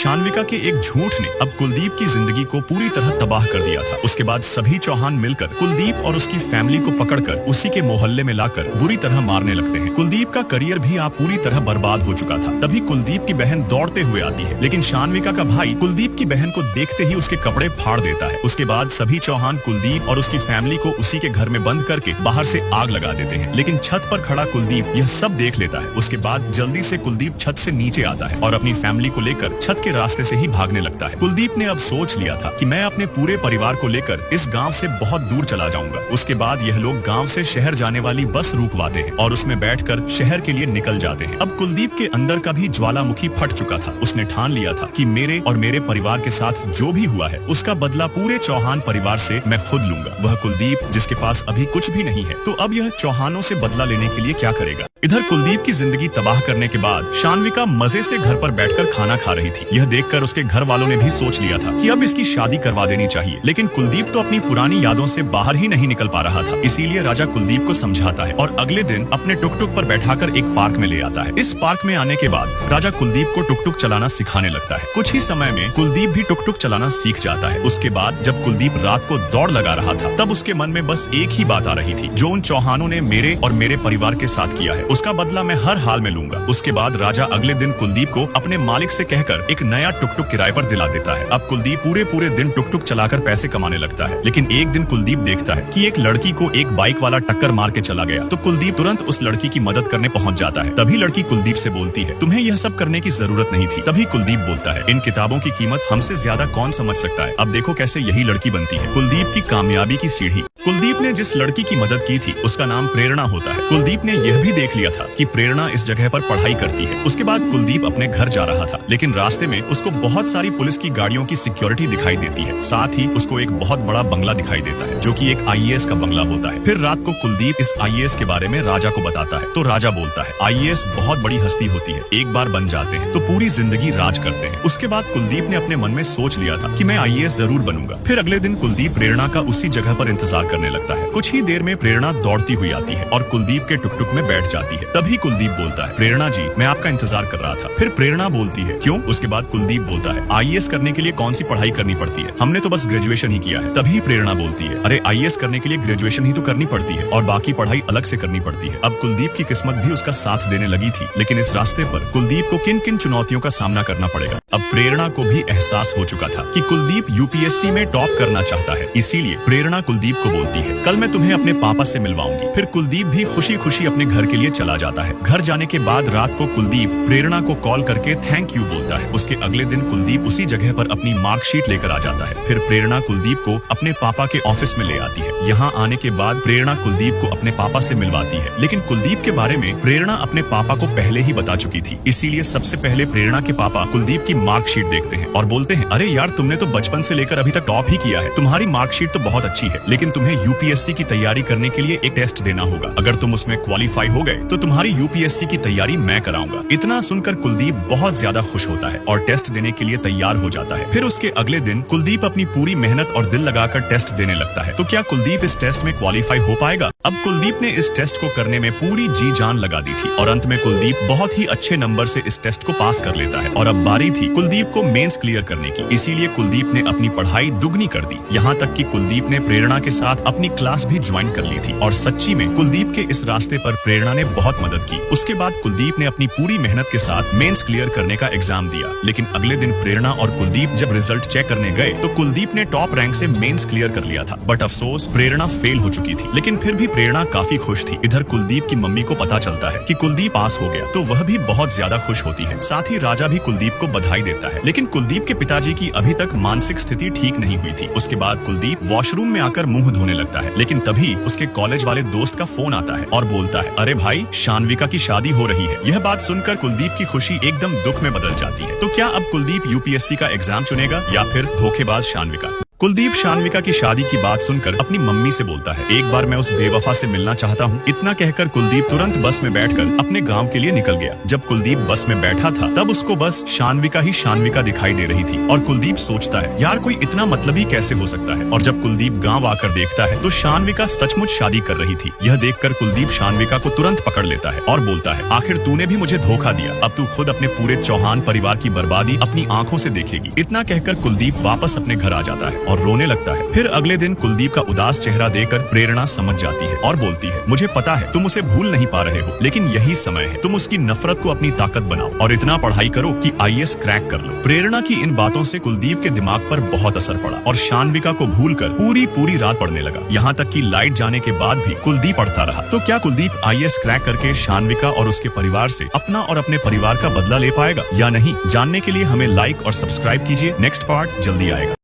शान्विका के एक झूठ ने अब कुलदीप की जिंदगी को पूरी तरह तबाह कर दिया था। उसके बाद सभी चौहान मिलकर कुलदीप और उसकी फैमिली को पकड़कर उसी के मोहल्ले में लाकर बुरी तरह मारने लगते हैं। कुलदीप का करियर भी आप पूरी तरह बर्बाद हो चुका था। तभी कुलदीप की बहन दौड़ते हुए आती है, लेकिन शान्विका का भाई कुलदीप की बहन को देखते ही उसके कपड़े फाड़ देता है। उसके बाद सभी चौहान कुलदीप और उसकी फैमिली को उसी के घर में बंद करके बाहर से आग लगा देते हैं, लेकिन छत पर खड़ा कुलदीप यह सब देख लेता है। उसके बाद जल्दी से कुलदीप छत से नीचे आता है और अपनी फैमिली को लेकर छत के रास्ते से ही भागने लगता है। कुलदीप ने अब सोच लिया था कि मैं अपने पूरे परिवार को लेकर इस गांव से बहुत दूर चला जाऊंगा। उसके बाद यह लोग गांव से शहर जाने वाली बस रुकवाते हैं और उसमें बैठकर शहर के लिए निकल जाते हैं। अब कुलदीप के अंदर का भी ज्वालामुखी फट चुका था। उसने ठान लिया था कि मेरे और मेरे परिवार के साथ जो भी हुआ है उसका बदला पूरे चौहान परिवार से मैं खुद लूंगा। वह कुलदीप जिसके पास अभी कुछ भी नहीं है, तो अब यह चौहानों से बदला लेने के लिए क्या करेगा। इधर कुलदीप की जिंदगी तबाह करने के बाद शान्विका मजे से घर पर बैठकर खाना खा रही थी। यह देखकर उसके घर वालों ने भी सोच लिया था कि अब इसकी शादी करवा देनी चाहिए, लेकिन कुलदीप तो अपनी पुरानी यादों से बाहर ही नहीं निकल पा रहा था। इसीलिए राजा कुलदीप को समझाता है और अगले दिन अपने टुक टुक पर बैठाकर एक पार्क में ले आता है। इस पार्क में आने के बाद राजा कुलदीप को टुक टुक चलाना सिखाने लगता है। कुछ ही समय में कुलदीप भी टुक टुक चलाना सीख जाता है। उसके बाद जब कुलदीप रात को दौड़ लगा रहा था, तब उसके मन में बस एक ही बात आ रही थी, जो उन चौहानों ने मेरे और मेरे परिवार के साथ किया है उसका बदला मैं हर हाल में लूंगा। उसके बाद राजा अगले दिन कुलदीप को अपने मालिक से कहकर एक नया टुक टुक किराए पर दिला देता है। अब कुलदीप पूरे दिन टुक टुक चलाकर पैसे कमाने लगता है, लेकिन एक दिन कुलदीप देखता है कि एक लड़की को एक बाइक वाला टक्कर मार के चला गया। तो कुलदीप तुरंत उस लड़की की मदद करने पहुंच जाता है। तभी लड़की कुलदीप से बोलती है, तुम्हें यह सब करने की जरूरत नहीं थी। तभी कुलदीप बोलता है, इन किताबों की कीमत हमसे ज्यादा कौन समझ सकता है। अब देखो कैसे यही लड़की बनती है कुलदीप की कामयाबी की सीढ़ी। कुलदीप ने जिस लड़की की मदद की थी उसका नाम प्रेरणा होता है। कुलदीप ने यह भी देख लिया था कि प्रेरणा इस जगह पर पढ़ाई करती है। उसके बाद कुलदीप अपने घर जा रहा था, लेकिन रास्ते में उसको बहुत सारी पुलिस की गाड़ियों की सिक्योरिटी दिखाई देती है। साथ ही उसको एक बहुत बड़ा बंगला दिखाई देता है, जो कि एक आईएएस का बंगला होता है। फिर रात को कुलदीप इस आईएएस के बारे में राजा को बताता है, तो राजा बोलता है, आईएएस बहुत बड़ी हस्ती होती है, एक बार बन जाते हैं तो पूरी जिंदगी राज करते हैं। उसके बाद कुलदीप ने अपने मन में सोच लिया था कि मैं आईएएस जरूर बनूंगा। फिर अगले दिन कुलदीप प्रेरणा का उसी जगह पर इंतजार करने लगता है। कुछ ही देर में प्रेरणा दौड़ती हुई आती है और कुलदीप के टुक टुक में बैठ जाती है। तभी कुलदीप बोलता है, प्रेरणा जी मैं आपका इंतजार कर रहा था। फिर प्रेरणा बोलती है, क्यों? उसके बाद कुलदीप बोलता है, आईएएस करने के लिए कौन सी पढ़ाई करनी पड़ती है, हमने तो बस ग्रेजुएशन ही किया है। तभी प्रेरणा बोलती है, अरे आईएएस करने के लिए ग्रेजुएशन ही तो करनी पड़ती है और बाकी पढ़ाई अलग से करनी पड़ती है। अब कुलदीप की किस्मत भी उसका साथ देने लगी थी, लेकिन इस रास्ते पर कुलदीप को किन किन चुनौतियों का सामना करना पड़ेगा। अब प्रेरणा को भी एहसास हो चुका था कि कुलदीप यूपीएससी में टॉप करना चाहता है। इसीलिए प्रेरणा कुलदीप को बोलती है, कल मैं तुम्हें अपने पापा से मिलवाऊंगी। फिर कुलदीप भी खुशी खुशी अपने घर के लिए चला जाता है। घर जाने के बाद रात को कुलदीप प्रेरणा को कॉल करके थैंक यू बोलता है। उसके अगले दिन कुलदीप उसी जगह पर अपनी मार्कशीट लेकर आ जाता है। फिर प्रेरणा कुलदीप को अपने पापा के ऑफिस में ले आती है। यहाँ आने के बाद प्रेरणा कुलदीप को अपने पापा से मिलवाती है, लेकिन कुलदीप के बारे में प्रेरणा अपने पापा को पहले ही बता चुकी थी। इसीलिए सबसे पहले प्रेरणा के पापा कुलदीप की मार्कशीट देखते हैं और बोलते हैं, अरे यार तुमने तो बचपन से लेकर अभी तक टॉप ही किया है, तुम्हारी मार्कशीट तो बहुत अच्छी है, लेकिन तुम्हें यूपीएससी की तैयारी करने के लिए एक टेस्ट देना होगा। अगर तुम उसमें क्वालिफाई हो गए तो तुम्हारी यूपीएससी की तैयारी मैं कराऊंगा। इतना सुनकर कुलदीप बहुत ज्यादा खुश होता है और टेस्ट देने के लिए तैयार हो जाता है। फिर उसके अगले दिन कुलदीप अपनी पूरी मेहनत और दिल लगाकर टेस्ट देने लगता है। तो क्या कुलदीप इस टेस्ट में क्वालिफाई हो पाएगा? अब कुलदीप ने इस टेस्ट को करने में पूरी जी जान लगा दी थी और अंत में कुलदीप बहुत ही अच्छे नंबर से इस टेस्ट को पास कर लेता है। और अब बारी थी कुलदीप को मेंस क्लियर करने की। इसीलिए कुलदीप ने अपनी पढ़ाई दुगनी कर दी। यहाँ तक कि कुलदीप ने प्रेरणा के साथ अपनी क्लास भी ज्वाइन कर ली थी। और सच्ची में कुलदीप के इस रास्ते पर प्रेरणा ने बहुत मदद की। उसके बाद कुलदीप ने अपनी पूरी मेहनत के साथ मेंस क्लियर करने का एग्जाम दिया, लेकिन अगले दिन प्रेरणा और कुलदीप जब रिजल्ट चेक करने गए तो कुलदीप ने टॉप रैंक से मेंस क्लियर कर लिया था। बट अफसोस प्रेरणा फेल हो चुकी थी, लेकिन फिर भी प्रेरणा काफी खुश थी। इधर कुलदीप की मम्मी को पता चलता है कि कुलदीप पास हो गया, तो वह भी बहुत ज्यादा खुश होती है। साथ ही राजा भी कुलदीप को बधाई देता है, लेकिन कुलदीप के पिताजी की अभी तक मानसिक स्थिति ठीक नहीं हुई थी। उसके बाद कुलदीप वॉशरूम में आकर मुंह धोने लगता है, लेकिन तभी उसके कॉलेज वाले दोस्त का फोन आता है और बोलता है, अरे भाई शान्विका की शादी हो रही है। यह बात सुनकर कुलदीप की खुशी एकदम दुख में बदल जाती है। तो क्या अब कुलदीप यूपीएससी का एग्जाम चुनेगा या फिर धोखेबाज शान्विका? कुलदीप शान्विका की शादी की बात सुनकर अपनी मम्मी से बोलता है, एक बार मैं उस बेवफा से मिलना चाहता हूँ। इतना कहकर कुलदीप तुरंत बस में बैठकर अपने गांव के लिए निकल गया। जब कुलदीप बस में बैठा था तब उसको बस शान्विका ही शान्विका दिखाई दे रही थी और कुलदीप सोचता है, यार कोई इतना मतलबी कैसे हो सकता है। और जब कुलदीप गाँव आकर देखता है तो शान्विका सचमुच शादी कर रही थी। यह देखकर कुलदीप शान्विका को तुरंत पकड़ लेता है और बोलता है, आखिर तूने भी मुझे धोखा दिया, अब तू खुद अपने पूरे चौहान परिवार की बर्बादी अपनी आंखों से देखेगी। इतना कहकर कुलदीप वापस अपने घर आ जाता है और रोने लगता है। फिर अगले दिन कुलदीप का उदास चेहरा देखकर प्रेरणा समझ जाती है और बोलती है, मुझे पता है तुम उसे भूल नहीं पा रहे हो, लेकिन यही समय है, तुम उसकी नफरत को अपनी ताकत बनाओ और इतना पढ़ाई करो कि आईएएस क्रैक कर लो। प्रेरणा की इन बातों से कुलदीप के दिमाग पर बहुत असर पड़ा और शान्विका को भूलकर पूरी रात पढ़ने लगा। यहाँ तक कि लाइट जाने के बाद भी कुलदीप पढ़ता रहा। तो क्या कुलदीप आईएएस क्रैक करके शान्विका और उसके परिवार से अपना और अपने परिवार का बदला ले पाएगा या नहीं? जानने के लिए हमें लाइक और सब्सक्राइब कीजिए। नेक्स्ट पार्ट जल्दी आएगा।